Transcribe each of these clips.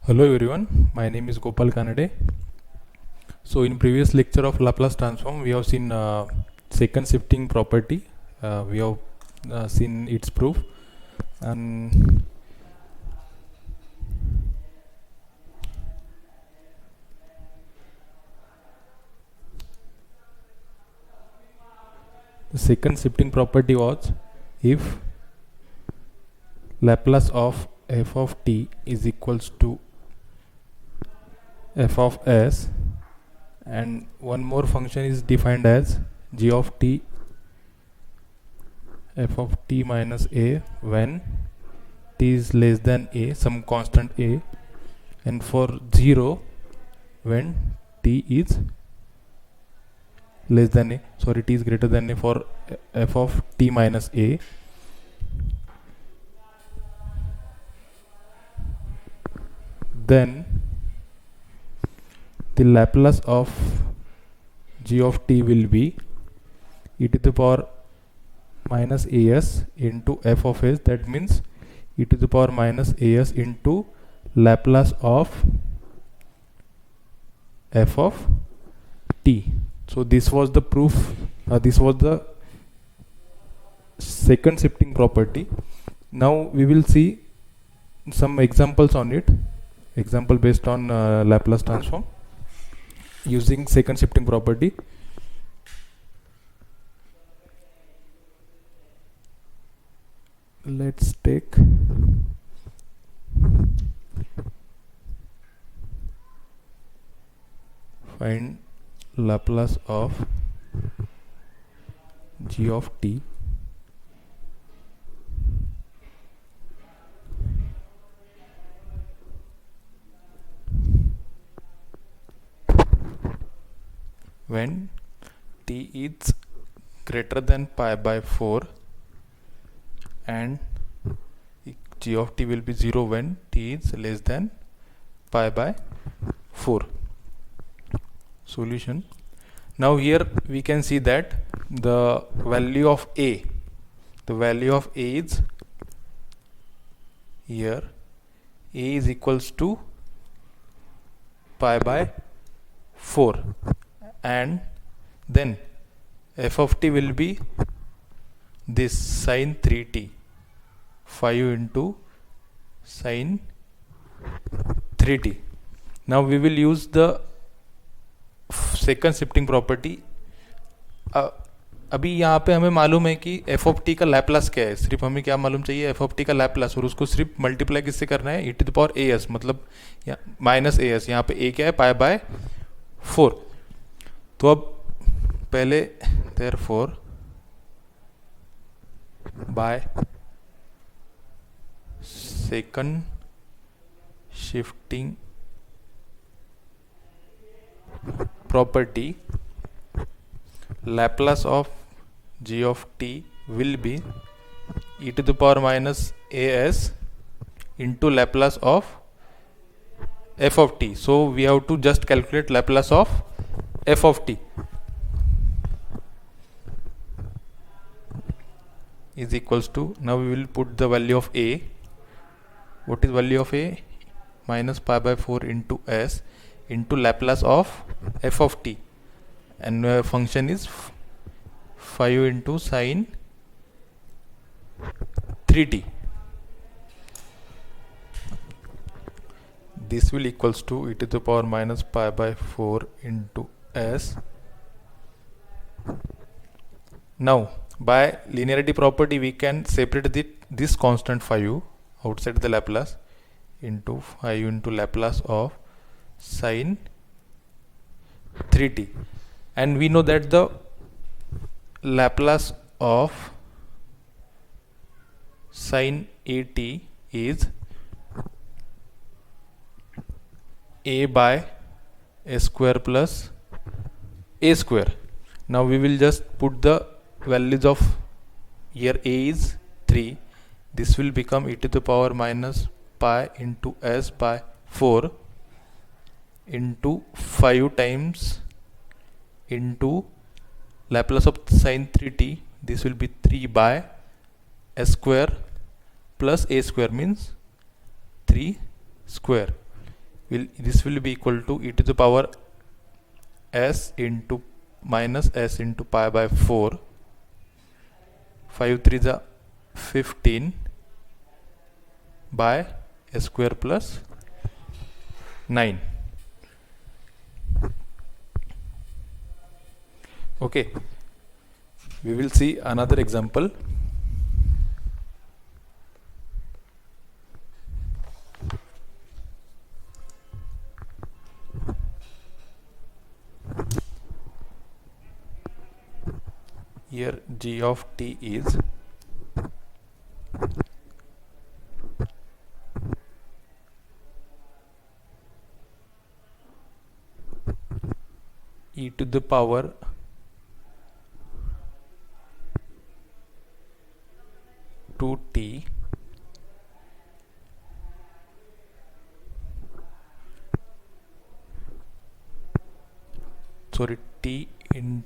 Hello everyone, my name is Gopal Kanade. So in previous lecture of Laplace transform, we have seen second shifting property. We have seen its proof, and the second shifting property was if Laplace of f of t is equals to f of s, and one more function is defined as g of t f of t minus a when t is less than a, some constant a, and for 0 when t is less than a, sorry, t is greater than a for f of t minus a. Then the Laplace of g of t will be e to the power minus as into f of s. That means e to the power minus as into Laplace of f of t. So this was the proof, this was the second shifting property. Now we will see some examples on it, example based on Laplace transform using second shifting property. Let's take find Laplace of g of t when t is greater than pi by 4 and g of t will be 0 when t is less than pi by 4. Solution. Now here we can see that the value of a is here, a is equals to pi by 4, and then f of t will be this sine 3t, 5 into sine 3t. Now we will use the second shifting property. अभी यहाँ पे हमें मालूम है कि F of T का Laplace क्या है. सिर्फ हमें क्या मालूम चाहिए, एफ ऑफ टी का लैपलास, और उसको सिर्फ मल्टीप्लाई किससे करना है, e to the power a s, मतलब माइनस ए एस. यहाँ पे ए क्या है, पाई बाय 4. तो अब पहले therefore by second shifting property, Laplace of g of t will be e to the power minus as into Laplace of f of t. So we have to just calculate Laplace of f of t is equals to, now we will put the value of a. What is value of a? Minus pi by 4 into s into Laplace of f of t, and function is 5 into sine 3t. This will equals to e to the power minus pi by 4 into s. Now by linearity property we can separate this constant 5 outside the Laplace into 5 into Laplace of sine 3t, and we know that the Laplace of sine at is a by a square plus a square. Now we will just put the values of, here a is 3, this will become e to the power minus pi into s by 4 into 5 times into Laplace of sine 3t, this will be 3 by s square plus a square, means 3 square this will be equal to e to the power s into minus s into pi by 4. 5 3 is 15 by s square plus 9. Okay, we will see another example. Here g of t is e to the power two t t in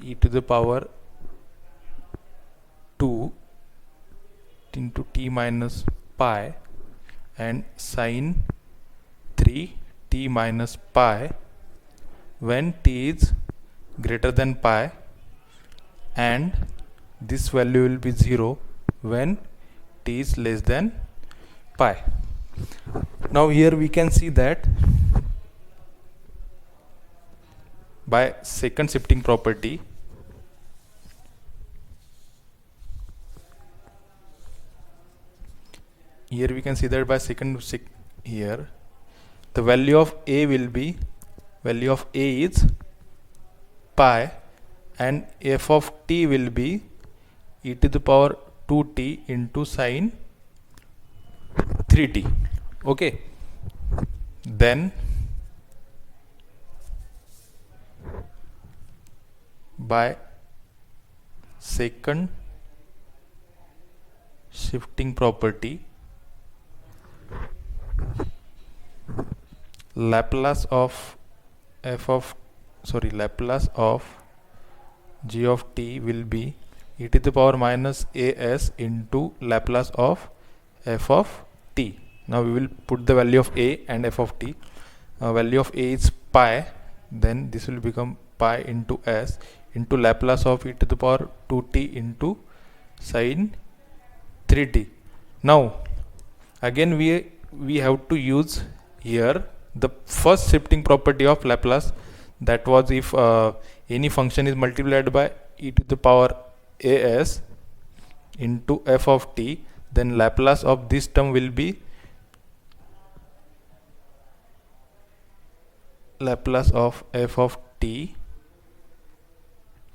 e to the power 2 into t minus pi and sine 3 t minus pi when t is greater than pi, and this value will be 0 when t is less than pi. Now here we can see that by second shifting property, here we can see that by here the value of a will be, value of a is pi and f of t will be e to the power 2t into sine 3t. Okay, then by second shifting property, Laplace of Laplace of g of t will be e to the power minus as into Laplace of f of t. Now we will put the value of a and f of t. Value of a is pi, then this will become pi into s into Laplace of e to the power 2t into sine 3t. Now again we have to use here the first shifting property of Laplace, that was if any function is multiplied by e to the power as into f of t, then Laplace of this term will be Laplace of f of t.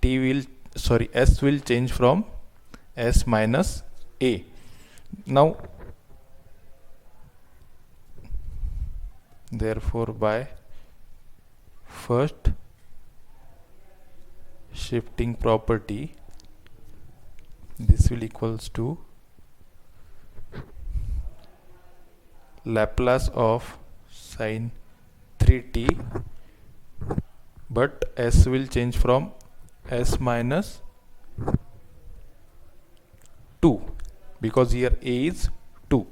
S will change from s minus a. Now therefore by first shifting property, this will equals to Laplace of sine 3t, but s will change from s minus 2 because here a is 2.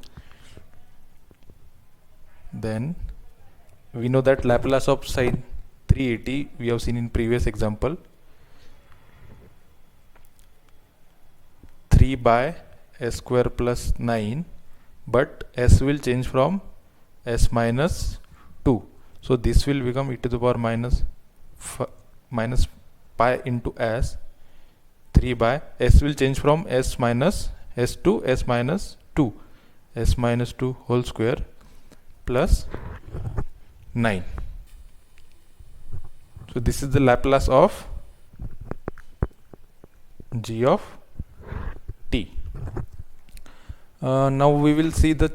Then we know that Laplace of sine 380 we have seen in previous example, 3 by s square plus 9, but s will change from s minus 2, so this will become e to the power minus pi into s. 3 by s will change from s minus s to s minus 2, s minus 2 whole square plus 9. So this is the Laplace of g of t. Now we will see the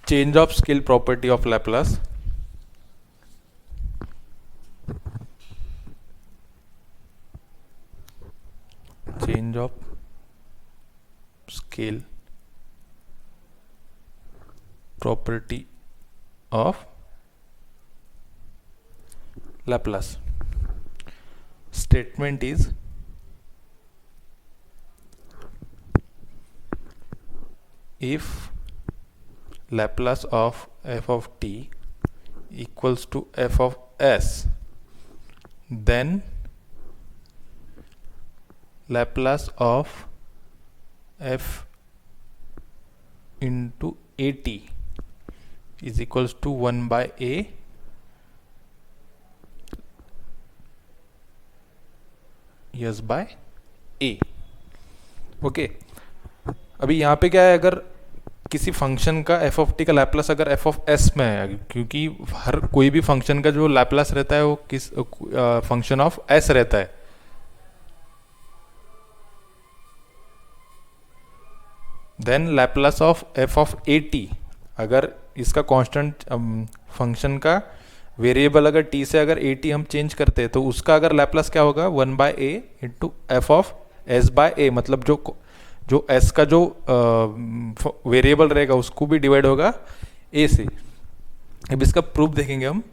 change of scale property of Laplace. Change of scale property of Laplace. Statement is if Laplace of f of t equals to f of s, then Laplace of f into at is equals to 1 by a s by a. Okay, अभी यहाँ पे क्या है, अगर किसी function का F of T का Laplace अगर एफ ऑफ एस में है, क्योंकि हर कोई भी फंक्शन का जो लैप्लास रहता है वो किस फंक्शन ऑफ एस रहता है, then Laplace of F of A T, अगर इसका कांस्टेंट फंक्शन का वेरिएबल अगर टी से अगर ए टी हम चेंज करते हैं तो उसका अगर लैप्लास क्या होगा 1 by a into F of S by a, मतलब जो एस का जो वेरिएबल रहेगा उसको भी डिवाइड होगा ए से. अब इसका प्रूफ देखेंगे हम.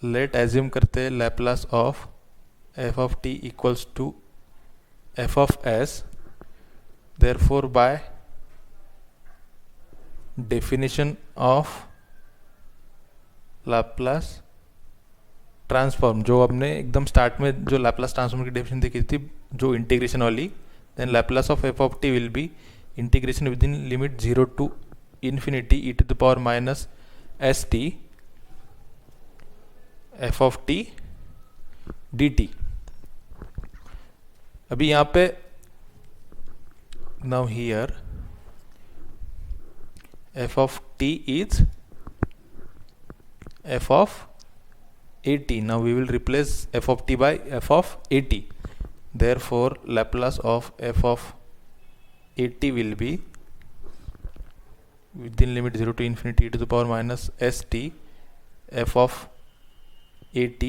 लेट एज्यूम करते हैं Laplace of F of T equals to F of S. Therefore by definition of Laplace transform, जो हमने एकदम स्टार्ट में जो लाप्लास ट्रांसफॉर्म की डेफिनेशन देखी थी, जो इंटीग्रेशन वाली, then Laplace of F of T will be integration within limit 0 to infinity E to the power minus S T F of T D T. अभी यहाँ पे now here F of T is f of at. Now we will replace f of t by f of at. Therefore Laplace of f of at will be within limit 0 to infinity e to the power minus st f of at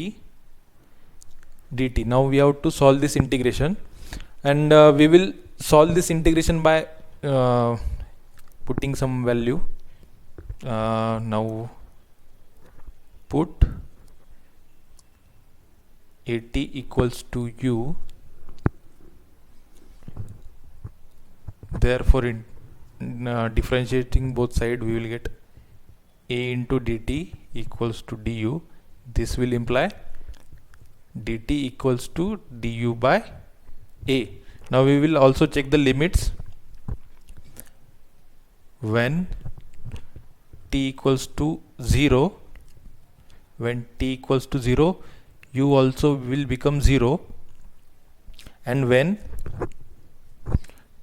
dt. Now we have to solve this integration, and we will solve this integration by putting some value. Now put at equals to u, therefore in differentiating both sides we will get a into dt equals to du. This will imply dt equals to du by a. Now we will also check the limits. When t equals to 0, when t equals to 0, u also will become 0, and when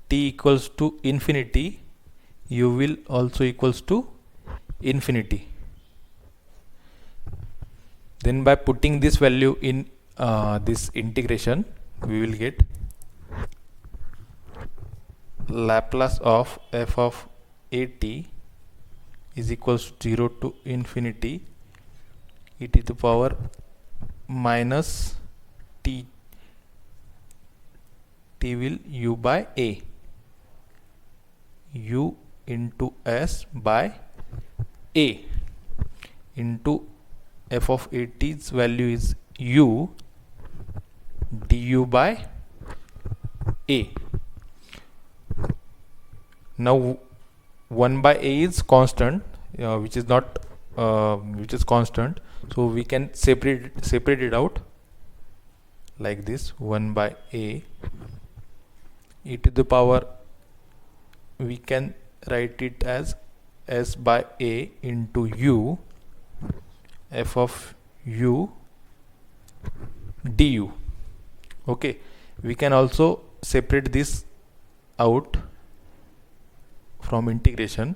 t equals to infinity, u will also equals to infinity. Then by putting this value in this integration, we will get Laplace of f of at is equals to 0 to infinity e to the power minus t will u by a, u into s by a into f of at's value is u du by a. Now 1 by a is constant, which is not which is constant, so we can separate it out like this. 1 by a e to the power, we can write it as s by a into u f of u du. Okay, we can also separate this out from integration.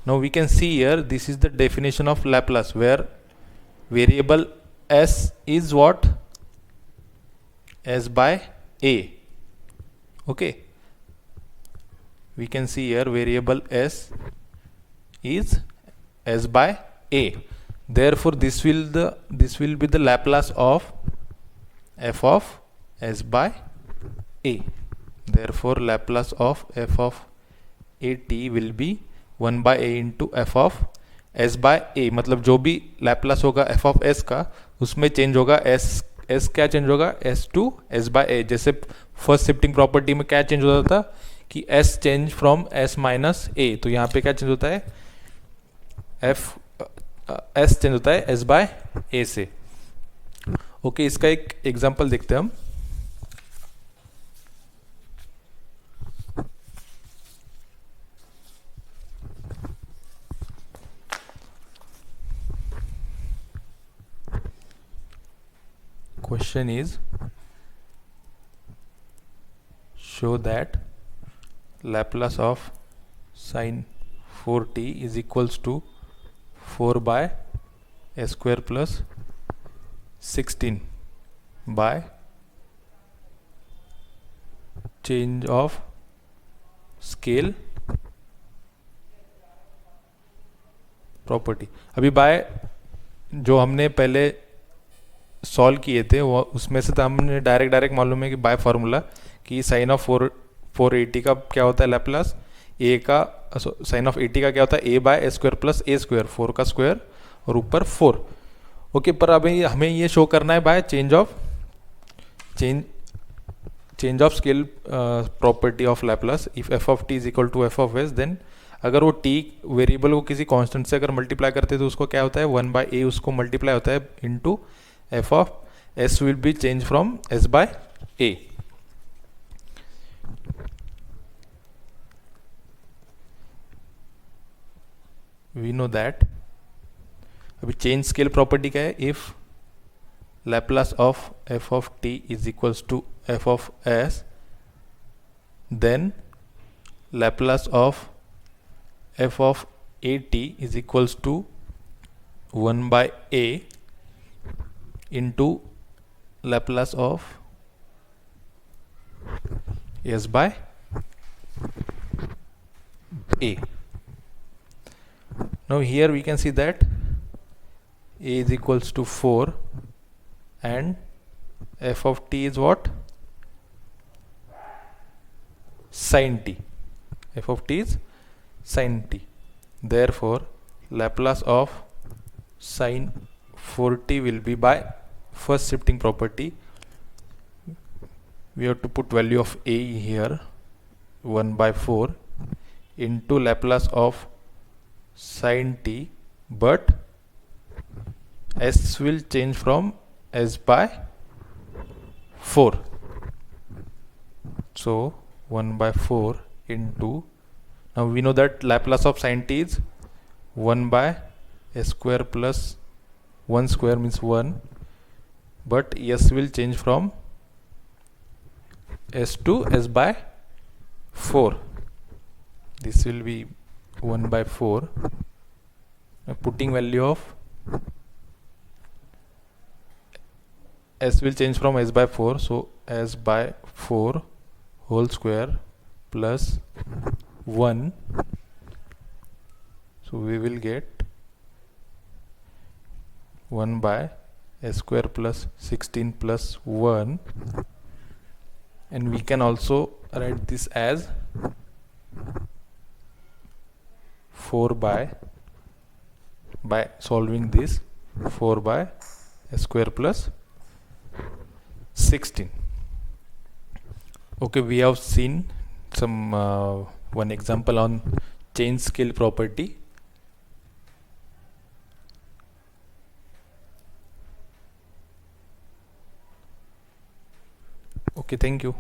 Now we can see here, this is the definition of Laplace, where variable s is what? S by a. Okay, we can see here variable s is s by a. Therefore this will be the Laplace of f of s by a. Therefore Laplace of f of at will be 1 by a into f of s by a. मतलब जो भी Laplace होगा f of s का, उसमें change होगा s S क्या change होगा, S to S by ए। जैसे फर्स्ट शिफ्टिंग प्रॉपर्टी में क्या चेंज होता था कि S change from S minus a, तो यहाँ पे क्या चेंज होता है, एफ एस चेंज होता है एस बाय ए से। ओके, इसका एक एग्जांपल देखते हैं हम। Question is, show that Laplace of sin 4t is equals to 4 by a square plus 16 by change of scale property. अभी बाय जो हमने पहले सॉल्व किए थे वो उसमें से तो हमने डायरेक्ट मालूम है कि बाय फार्मूला कि साइन ऑफ 480 का क्या होता है लैप्लास, ए का साइन ऑफ 80 का क्या होता है, ए बाय ए स्क्वायर प्लस ए स्क्वायर, 4 का स्क्वायर और ऊपर 4। ओके, पर अभी हमें ये शो करना है by change of scale property of Laplace. If F of T is equal to F of S, then अगर वो टी वेरिएबल को किसी कांस्टेंट से अगर मल्टीप्लाई करते हैं तो उसको क्या होता है, 1 बाय ए उसको मल्टीप्लाई होता है into f of s will be changed from s by a। we know that अभी चेंज स्केल प्रॉपर्टी क्या है, if Laplace of f of t is equals to f of s, then Laplace of f of at is equals to 1 by a into Laplace of s by a। Now here we can see that a is equals to 4 and f of t is what, sin t, f of t is sin t, therefore Laplace of sin 4t will be by first shifting property. We have to put value of a here, 1 by 4 into Laplace of sin t, but s will change from s by 4, so 1 by 4 into, now we know that Laplace of sin t is 1 by a square plus 1 square means 1, but s will change from s to s by 4. This will be 1 by 4. Putting value of s will change from s by 4, so s by 4 whole square plus 1, so we will get 1 by a square plus 16 plus 1, and we can also write this as 4 by solving this 4 by a square plus 16. Okay, we have seen some one example on change scale property. Okay, thank you.